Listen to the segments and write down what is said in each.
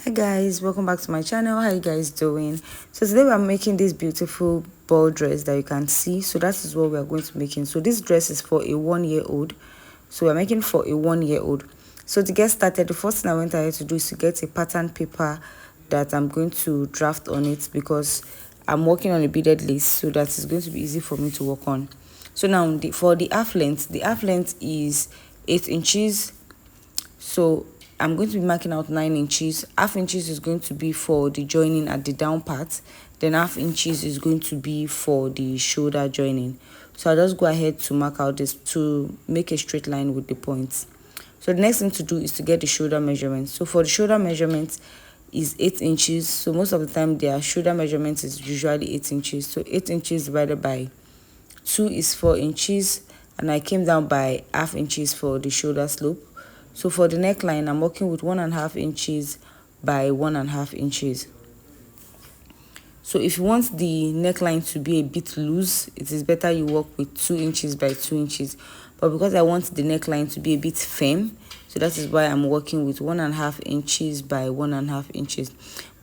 Hi guys, welcome back to my channel. How you guys doing? So today we are making this beautiful ball dress that you can see. So that is what we are going to be making. So this dress is for a 1-year-old. So we're making for a 1-year-old. So to get started, the first thing I went ahead to do is to get a pattern paper that I'm going to draft on it, because I'm working on a beaded lace, so that is going to be easy for me to work on. So now for the half length is 8 inches. So I'm going to be marking out 9 inches. Half inches is going to be for the joining at the down part. Then half inches is going to be for the shoulder joining. So I'll just go ahead to mark out this to make a straight line with the points. So the next thing to do is to get the shoulder measurement. So for the shoulder measurement is 8 inches. So most of the time their shoulder measurement is usually 8 inches. So 8 inches divided by 2 is 4 inches. And I came down by half inches for the shoulder slope. So for the neckline, I'm working with 1.5 inches by 1.5 inches. So if you want the neckline to be a bit loose, it is better you work with 2 inches by 2 inches. But because I want the neckline to be a bit firm, so that is why I'm working with 1.5 inches by 1.5 inches.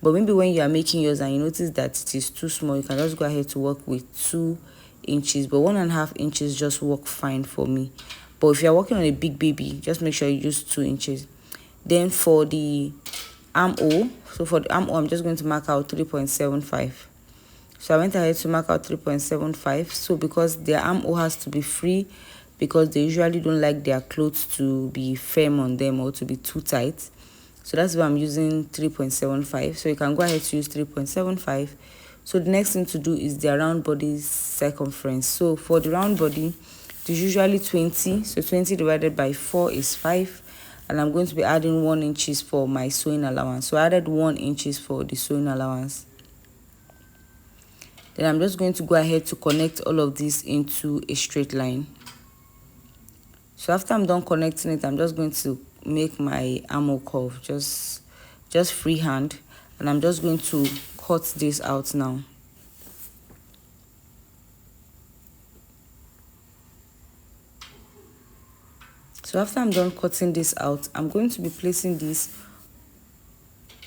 But maybe when you are making yours and you notice that it is too small, you can just go ahead to work with 2 inches. But 1.5 inches just work fine for me. But if you're working on a big baby, just make sure you use 2 inches. Then for the armhole, I'm just going to mark out 3.75. So I went ahead to mark out 3.75. So because their armhole has to be free, because they usually don't like their clothes to be firm on them or to be too tight. So that's why I'm using 3.75. So you can go ahead to use 3.75. So the next thing to do is the round body circumference. So for the round body, it's usually 20. So 20 divided by 4 is 5. And I'm going to be adding 1 inches for my sewing allowance. So I added 1 inches for the sewing allowance. Then I'm just going to go ahead to connect all of this into a straight line. So after I'm done connecting it, I'm just going to make my armhole curve, just freehand. And I'm just going to cut this out now. So after I'm done cutting this out, I'm going to be placing this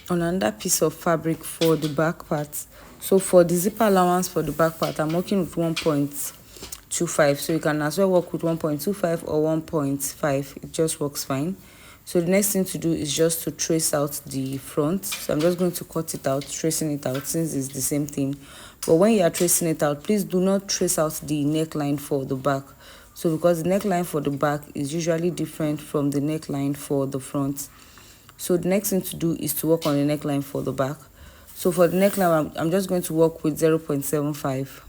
on another piece of fabric for the back part. So for the zipper allowance for the back part, I'm working with 1.25. So you can as well work with 1.25 or 1.5. It just works fine. So the next thing to do is just to trace out the front. So I'm just going to cut it out, tracing it out, since it's the same thing. But when you are tracing it out, please do not trace out the neckline for the back. So because the neckline for the back is usually different from the neckline for the front. So the next thing to do is to work on the neckline for the back. So for the neckline, I'm just going to work with 0.75.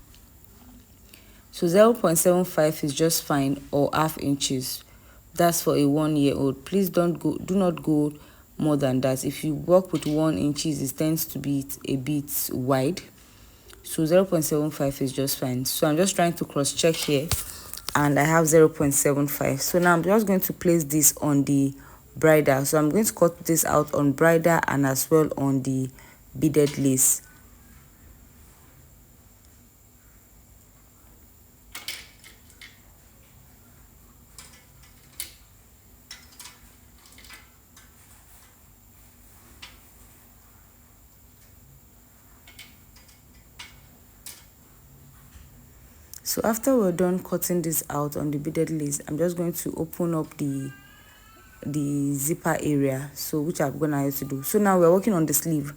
So 0.75 is just fine, or half inches. That's for a 1-year-old. Please do not go more than that. If you work with 1 inches, it tends to be a bit wide. So 0.75 is just fine. So I'm just trying to cross check here, and I have 0.75. So now I'm just going to place this on the bridle. So I'm going to cut this out on bridle and as well on the beaded lace. So after we're done cutting this out on the beaded lace, I'm just going to open up the zipper area, so which I'm gonna have to do. So now we're working on the sleeve.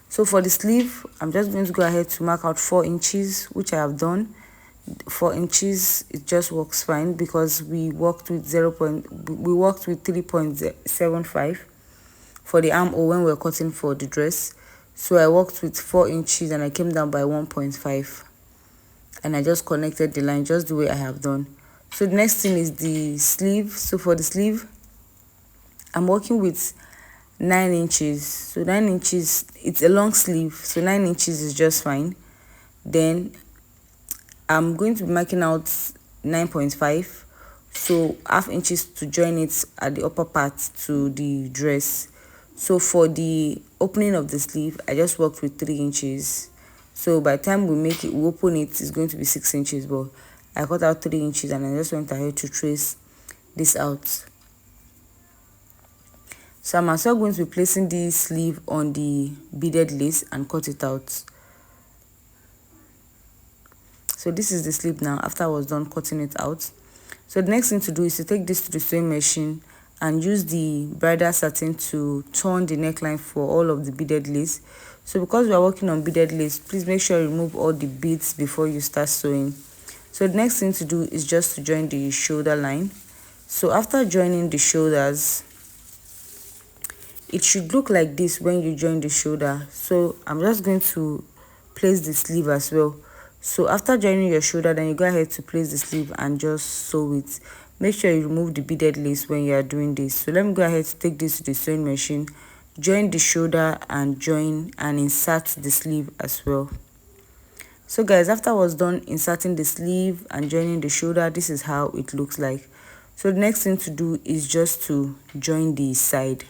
So for the sleeve, I'm just going to go ahead to mark out 4 inches, which I have done. 4 inches, it just works fine because we worked with 3.75 for the armhole when we were cutting for the dress. So I worked with 4 inches and I came down by 1.5. And I just connected the line just the way I have done. So the next thing is the sleeve. So for the sleeve, I'm working with 9 inches. So 9 inches, it's a long sleeve, so 9 inches is just fine. Then I'm going to be marking out 9.5. So half inches to join it at the upper part to the dress. So for the opening of the sleeve, I just worked with 3 inches. So by the time we open it, it's going to be 6 inches. But I cut out 3 inches and I just went ahead to trace this out. So I'm as well going to be placing the sleeve on the beaded lace and cut it out. So this is the sleeve now after I was done cutting it out. So the next thing to do is to take this to the sewing machine and use the bridal satin to turn the neckline for all of the beaded lace. So because we are working on beaded lace, please make sure you remove all the beads before you start sewing. So the next thing to do is just to join the shoulder line. So after joining the shoulders, it should look like this when you join the shoulder. So I'm just going to place the sleeve as well. So after joining your shoulder, then you go ahead to place the sleeve and just sew it. Make sure you remove the beaded lace when you are doing this. So let me go ahead to take this to the sewing machine, join the shoulder and join and insert the sleeve as well. So guys, after I was done inserting the sleeve and joining the shoulder, this is how it looks like. So the next thing to do is just to join the side.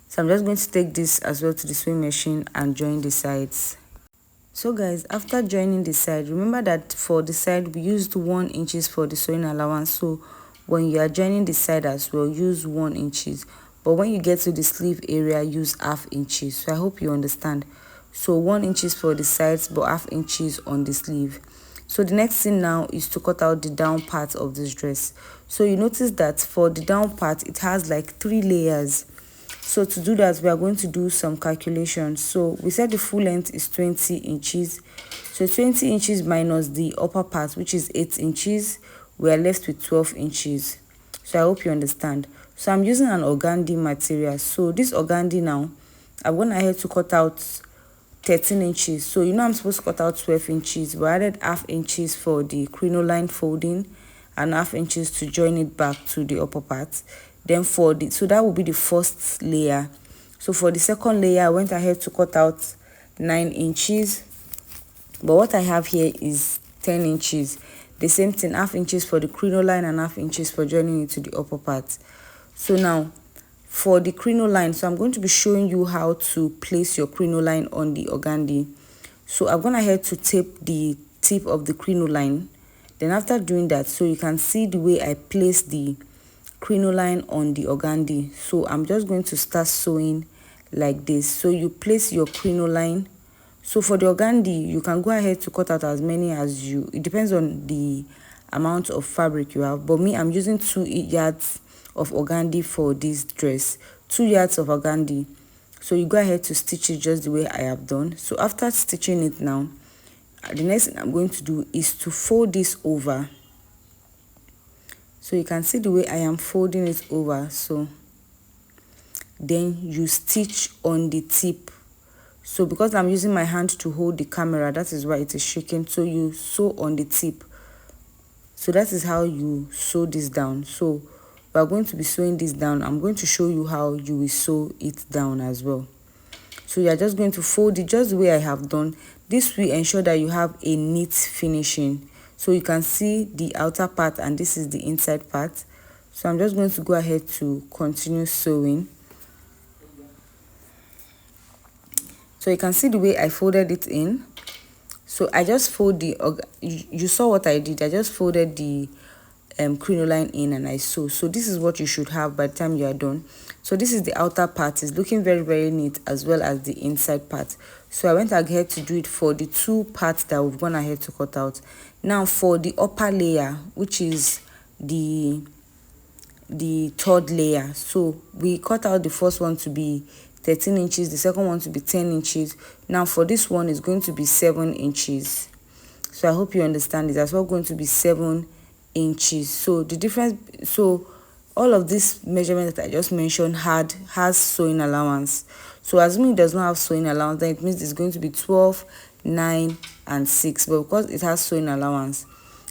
So I'm just going to take this as well to the sewing machine and join the sides. So guys, after joining the side, remember that for the side we used 1 inch for the sewing allowance. So when you are joining the side as well, use 1 inch. But when you get to the sleeve area, use ½ inch. So I hope you understand. So 1 inch for the sides, but ½ inch on the sleeve. So the next thing now is to cut out the down part of this dress. So you notice that for the down part, it has like 3 layers. So to do that, we are going to do some calculations. So we said the full length is 20 inches. So 20 inches minus the upper part, which is 8 inches, we are left with 12 inches. So I hope you understand. So I'm using an organdy material. So this organdy now, I went ahead to cut out 13 inches. So you know I'm supposed to cut out 12 inches, but I added ½ inches for the crinoline folding and ½ inches to join it back to the upper part. Then for the, so that will be the first layer. So for the second layer, I went ahead to cut out 9 inches. But what I have here is 10 inches. The same thing, ½ inches for the crinoline and ½ inches for joining it to the upper part. So now, for the crinoline, so I'm going to be showing you how to place your crinoline on the organdy. So I'm going ahead to tape the tip of the crinoline. Then after doing that, so you can see the way I place the crinoline on the organdy. So I'm just going to start sewing like this. So you place your crinoline. So for the organdy, you can go ahead to cut out as many as you, it depends on the amount of fabric you have, but me, I'm using 2 yards of organdy for this dress, 2 yards of organdy. So you go ahead to stitch it just the way I have done. So after stitching it now, the next thing I'm going to do is to fold this over. So you can see the way I am folding it over. So then you stitch on the tip. So because I'm using my hand to hold the camera, that is why it is shaking. So you sew on the tip. So that is how you sew this down. So we are going to be sewing this down. I'm going to show you how you will sew it down as well. So you are just going to fold it just the way I have done. This will ensure that you have a neat finishing. So you can see the outer part and this is the inside part. So I'm just going to go ahead to continue sewing. So you can see the way I folded it in. So I just fold the, you saw what I did. I just folded the crinoline in and I sew. So this is what you should have by the time you are done. So this is the outer part. It's looking very, very neat, as well as the inside part. So I went ahead to do it for the 2 parts that we've gone ahead to cut out. Now for the upper layer, which is the 3rd layer. So we cut out the first one to be 13 inches, the second one to be 10 inches. Now for this one is going to be 7 inches. So I hope you understand it. As well going to be 7 inches. So the difference, so all of this measurement that I just mentioned has sewing allowance. So assuming it does not have sewing allowance, then it means it's going to be 12, 9 and 6, but because it has sewing allowance.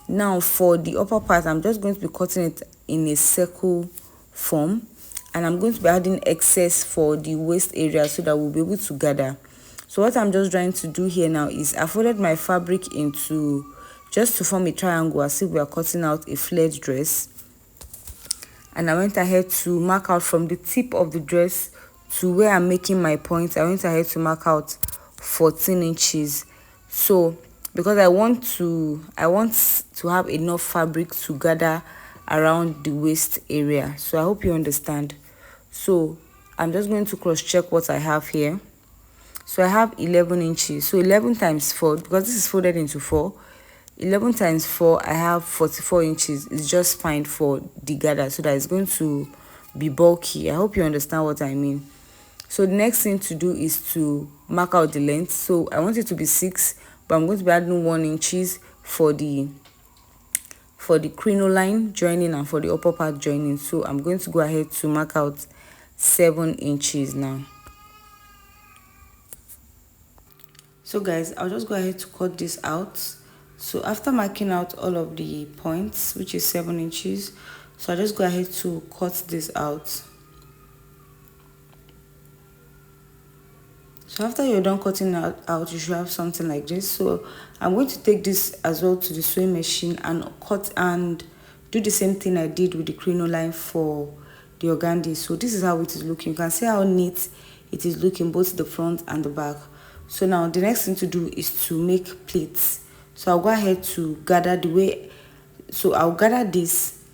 Now for the upper part, I'm just going to be cutting it in a circle form, and I'm going to be adding excess for the waist area so that we'll be able to gather. So what I'm just trying to do here now is I folded my fabric into, just to form a triangle as if we are cutting out a flared dress. And I went ahead to mark out from the tip of the dress to where I'm making my point. I went ahead to mark out 14 inches. So because I want to have enough fabric to gather around the waist area. So I hope you understand. So I'm just going to cross check what I have here. So I have 11 inches. So 11 times 4, because this is folded into 4, 11 times 4, I have 44 inches. It's just fine for the gather, so that it's going to be bulky. I hope you understand what I mean. So the next thing to do is to mark out the length. So I want it to be 6, but I'm going to be adding 1 inches for the crinoline joining and for the upper part joining. So I'm going to go ahead to mark out 7 inches now. So guys, I'll just go ahead to cut this out. So after marking out all of the points, which is 7 inches, so I'll just go ahead to cut this out. So after you're done cutting out, you should have something like this. So I'm going to take this as well to the sewing machine and cut and do the same thing I did with the crinoline for the organdy. So this is how it is looking. You can see how neat it is looking, both the front and the back. So now the next thing to do is to make pleats. So I'll go ahead to gather the way. So I'll gather the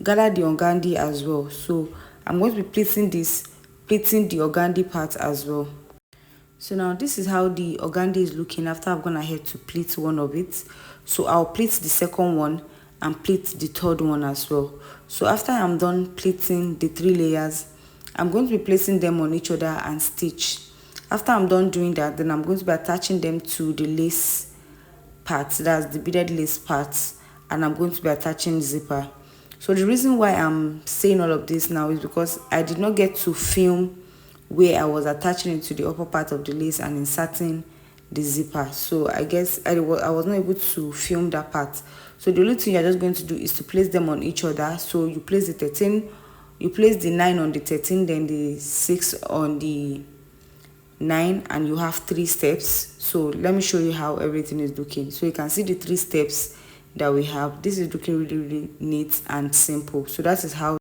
organdy as well. So I'm going to be pleating the organdy part as well. So now this is how the organdy is looking after I've gone ahead to pleat one of it. So I'll pleat the second one and pleat the third one as well. So after I'm done pleating the 3 layers, I'm going to be placing them on each other and stitch. After I'm done doing that, then I'm going to be attaching them to the lace parts, that's the beaded lace parts, and I'm going to be attaching zipper. So the reason why I'm saying all of this now is because I did not get to film where I was attaching it to the upper part of the lace and inserting the zipper. So I guess I was not able to film that part. So the only thing you're just going to do is to place them on each other. So you place the 9 on the 13, then the 6 on the 9, and you have 3 steps. So let me show you how everything is looking. So you can see the 3 steps that we have. This is looking really, really neat and simple. So that is how